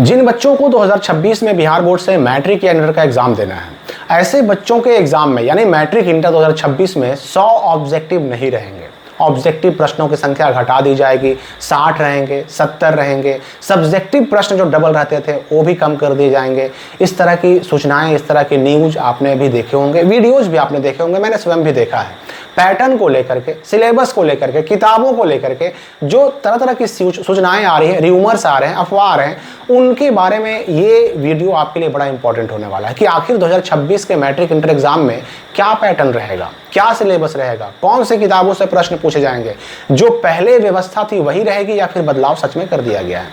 जिन बच्चों को 2026 में बिहार बोर्ड से मैट्रिक या इंटर का एग्जाम देना है, ऐसे बच्चों के एग्जाम में यानी मैट्रिक इंटर 2026 में 100 ऑब्जेक्टिव नहीं रहेंगे। ऑब्जेक्टिव प्रश्नों की संख्या घटा दी जाएगी, 60 रहेंगे, 70 रहेंगे। सब्जेक्टिव प्रश्न जो डबल रहते थे वो भी कम कर दिए जाएंगे। इस तरह की सूचनाएं, इस तरह की न्यूज आपने भी देखे होंगे, वीडियोज भी आपने देखे होंगे, मैंने स्वयं भी देखा है। पैटर्न को लेकर के, सिलेबस को लेकर के, किताबों को लेकर के जो तरह तरह की सूचनाएं आ रही हैं, र्यूमर्स आ रहे हैं, अफवाह आ रहे हैं, उनके बारे में ये वीडियो आपके लिए बड़ा इंपॉर्टेंट होने वाला है कि आखिर 2026 के मैट्रिक इंटर एग्जाम में क्या पैटर्न रहेगा, क्या सिलेबस रहेगा, कौन से किताबों से प्रश्न पूछे जाएंगे, जो पहले व्यवस्था थी वही रहेगी या फिर बदलाव सच में कर दिया गया है।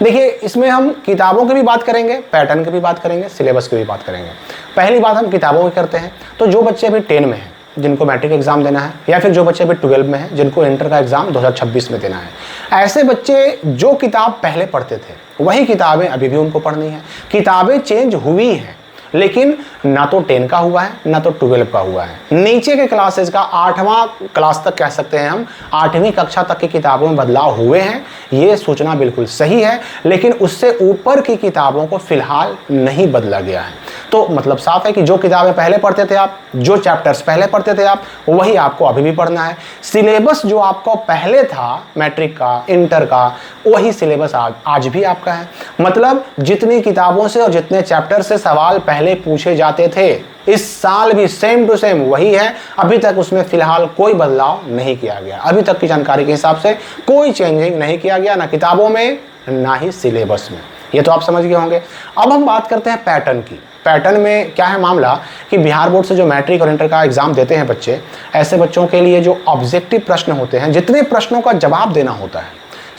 देखिए, इसमें हम किताबों की भी बात करेंगे, पैटर्न की भी बात करेंगे, सिलेबस की भी बात करेंगे। पहली बात हम किताबों की करते हैं, तो जो बच्चे अभी 10 में हैं जिनको मैट्रिक एग्जाम देना है, या फिर जो बच्चे अभी 12 में हैं जिनको इंटर का एग्जाम 2026 में देना है, ऐसे बच्चे जो किताब पहले पढ़ते थे वही किताबें अभी भी उनको पढ़नी है। किताबें चेंज हुई हैं, लेकिन ना तो 10 का हुआ है ना तो 12 का हुआ है। नीचे के क्लासेस का 8वां क्लास तक कह सकते हैं हम, 8वीं कक्षा तक की किताबों में बदलाव हुए हैं, ये सूचना बिल्कुल सही है। लेकिन उससे ऊपर की किताबों को फिलहाल नहीं बदला गया है। तो मतलब साफ है कि जो किताबें पहले पढ़ते थे आप, जो चैप्टर्स पहले पढ़ते थे आप, वही आपको अभी भी पढ़ना है। सिलेबस जो आपको पहले था मैट्रिक का, इंटर का, वही सिलेबस आज भी आपका है। मतलब जितनी किताबों से और जितने चैप्टर से सवाल पहले पूछे जाते थे, इस साल भी सेम टू सेम वही है। अभी तक उसमें फिलहाल कोई बदलाव नहीं किया गया। अभी तक की जानकारी के हिसाब से कोई चेंजिंग नहीं किया गया, ना किताबों में ना ही सिलेबस में। ये तो आप समझ गए होंगे। अब हम बात करते हैं पैटर्न की। पैटर्न में क्या है मामला कि बिहार बोर्ड से जो मैट्रिक और इंटर का एग्जाम देते हैं बच्चे, ऐसे बच्चों के लिए जो ऑब्जेक्टिव प्रश्न होते हैं, जितने प्रश्नों का जवाब देना होता है,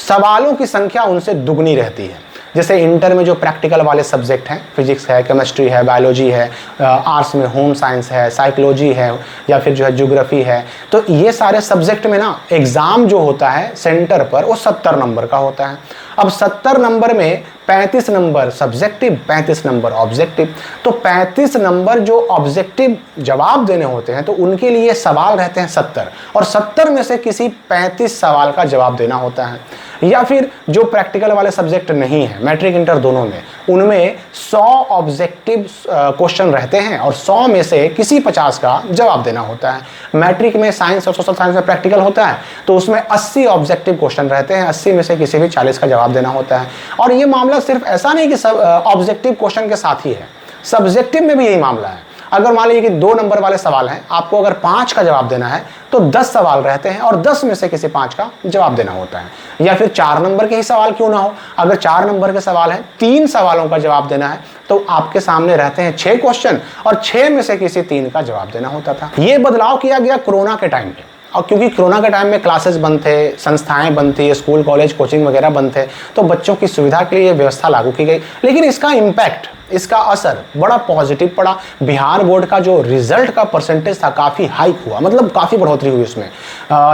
सवालों की संख्या उनसे दुगनी रहती है। जैसे इंटर में जो प्रैक्टिकल वाले सब्जेक्ट हैं, फिजिक्स है, केमिस्ट्री है, बायोलॉजी है, आर्ट्स में होम साइंस है, साइकोलॉजी है, या फिर जो है ज्योग्राफी है, तो ये सारे सब्जेक्ट में ना एग्जाम जो होता है सेंटर पर वो 70 नंबर का होता है। अब 70 नंबर में 35 नंबर सब्जेक्टिव, 35 नंबर ऑब्जेक्टिव। तो 35 नंबर जो ऑब्जेक्टिव जवाब देने होते हैं, तो उनके लिए सवाल रहते हैं 70, और 70 में से किसी 35 सवाल का जवाब देना होता है। या फिर जो प्रैक्टिकल वाले सब्जेक्ट नहीं है, मैट्रिक इंटर दोनों में, उनमें 100 ऑब्जेक्टिव क्वेश्चन रहते हैं और 100 में से किसी 50 का जवाब देना होता है। मैट्रिक में साइंस और सोशल साइंस में प्रैक्टिकल होता है, तो उसमें 80 ऑब्जेक्टिव क्वेश्चन रहते हैं, 80 में से किसी भी 40 का जवाब देना होता है। और ये मामला सिर्फ ऐसा नहीं कि सब ऑब्जेक्टिव क्वेश्चन के साथ ही है, सब्जेक्टिव में भी यही मामला है। अगर मान लीजिए कि 2 नंबर वाले सवाल हैं, आपको अगर 5 का जवाब देना है तो 10 सवाल रहते हैं और 10 में से किसी 5 का जवाब देना होता है। या फिर 4 नंबर के ही सवाल क्यों ना हो, अगर 4 नंबर के सवाल हैं, 3 सवालों का जवाब देना है, तो आपके सामने रहते हैं 6 क्वेश्चन और 6 में से किसी 3 का जवाब देना होता था। ये बदलाव किया गया कोरोना के टाइम पे, और क्योंकि कोरोना के टाइम में क्लासेस बंद थे, संस्थाएं बंद थी, स्कूल कॉलेज कोचिंग वगैरह बंद थे, तो बच्चों की सुविधा के लिए व्यवस्था लागू की गई। लेकिन इसका इम्पैक्ट, इसका असर बड़ा पॉजिटिव पड़ा। बिहार बोर्ड का जो रिजल्ट का परसेंटेज था काफ़ी हाइक हुआ, मतलब काफ़ी बढ़ोतरी हुई उसमें।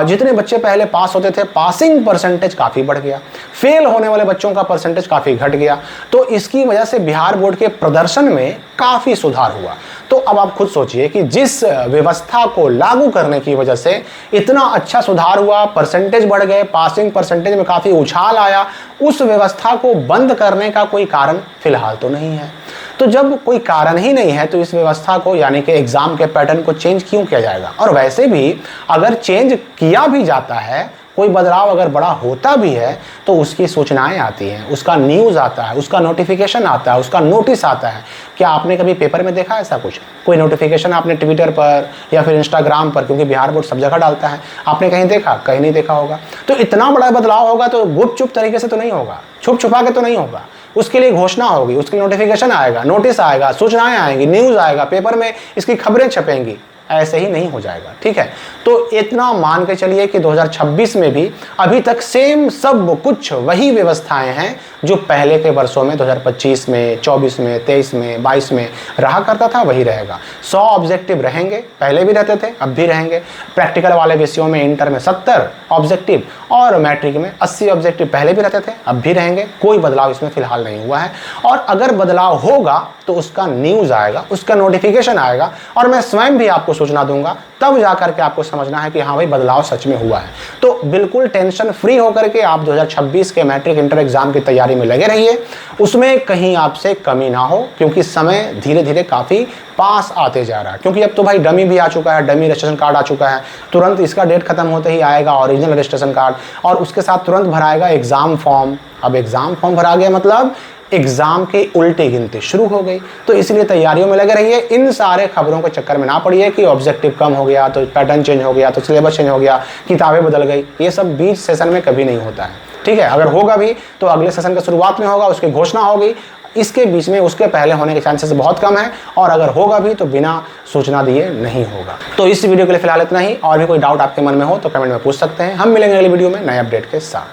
जितने बच्चे पहले पास होते थे, पासिंग परसेंटेज काफ़ी बढ़ गया, फेल होने वाले बच्चों का परसेंटेज काफ़ी घट गया। तो इसकी वजह से बिहार बोर्ड के प्रदर्शन में काफ़ी सुधार हुआ। तो अब आप खुद सोचिए कि जिस व्यवस्था को लागू करने की वजह से इतना अच्छा सुधार हुआ, परसेंटेज बढ़ गए, पासिंग परसेंटेज में काफ़ी उछाल आया, उस व्यवस्था को बंद करने का कोई कारण फिलहाल तो नहीं है। तो जब कोई कारण ही नहीं है, तो इस व्यवस्था को यानी कि एग्जाम के पैटर्न को चेंज क्यों किया जाएगा। और वैसे भी अगर चेंज किया भी जाता है, कोई बदलाव अगर बड़ा होता भी है, तो उसकी सूचनाएं आती हैं, उसका न्यूज़ आता है, उसका नोटिफिकेशन आता है, उसका नोटिस आता है। क्या आपने कभी पेपर में देखा ऐसा कुछ? कोई नोटिफिकेशन आपने ट्विटर पर या फिर इंस्टाग्राम पर, क्योंकि बिहार बोर्ड सब जगह डालता है, आपने कहीं देखा? कहीं नहीं देखा होगा। तो इतना बड़ा बदलाव होगा तो गुप चुप तरीके से तो नहीं होगा, छुप छुपा के तो नहीं होगा। उसके लिए घोषणा होगी, उसके नोटिफिकेशन आएगा, नोटिस आएगा, सूचनाएं आएंगी, न्यूज़ आएगा, पेपर में इसकी खबरें छपेंगी। ऐसे ही नहीं हो जाएगा, ठीक है। तो इतना मान के चलिए कि 2026 में भी अभी तक सेम सब कुछ वही व्यवस्थाएं हैं जो पहले के वर्षों में 2025 में, 24 में, 23 में, 22 में रहा करता था, वही रहेगा। 100 ऑब्जेक्टिव रहेंगे, पहले भी रहते थे, अब भी रहेंगे। प्रैक्टिकल वाले विषयों में इंटर में 70 ऑब्जेक्टिव और मैट्रिक में 80 ऑब्जेक्टिव पहले भी रहते थे, अब भी रहेंगे। कोई बदलाव इसमें फिलहाल नहीं हुआ है। और अगर बदलाव होगा तो उसका न्यूज़ आएगा, उसका नोटिफिकेशन आएगा, और मैं स्वयं भी आपको सूचना दूंगा, तब जाकर के आपको समझना है कि हाँ भाई बदलाव सच में हुआ है। तो बिल्कुल टेंशन फ्री होकर के आप 2026 के मैट्रिक इंटर एग्जाम की तैयारी में लगे रहिए, उसमें कहीं आपसे कमी ना हो, क्योंकि समय धीरे धीरे काफ़ी पास आते जा रहा है। क्योंकि अब तो भाई डमी भी आ चुका है, डमी रजिस्ट्रेशन कार्ड आ चुका है, तुरंत इसका डेट खत्म होते ही आएगा ओरिजिनल रजिस्ट्रेशन कार्ड, और उसके साथ तुरंत भराएगा एग्जाम फॉर्म। अब एग्जाम फॉर्म भरा गया मतलब एग्जाम की उल्टी गिनती शुरू हो गई। तो इसलिए तैयारियों में लगे रहिए, इन सारे खबरों के चक्कर में ना पड़िए कि ऑब्जेक्टिव कम हो गया तो पैटर्न चेंज हो गया तो सिलेबस चेंज हो गया, किताबें बदल गई। ये सब बीच सेशन में कभी नहीं होता है, ठीक है। अगर होगा भी तो अगले सेशन के शुरुआत में होगा, उसकी घोषणा होगी, इसके बीच में उसके पहले होने के चांसेस बहुत कम है, और अगर होगा भी तो बिना सूचना दिए नहीं होगा। तो इस वीडियो के लिए फिलहाल इतना ही। और भी कोई डाउट आपके मन में हो तो कमेंट में पूछ सकते हैं। हम मिलेंगे अगली वीडियो में नए अपडेट के साथ।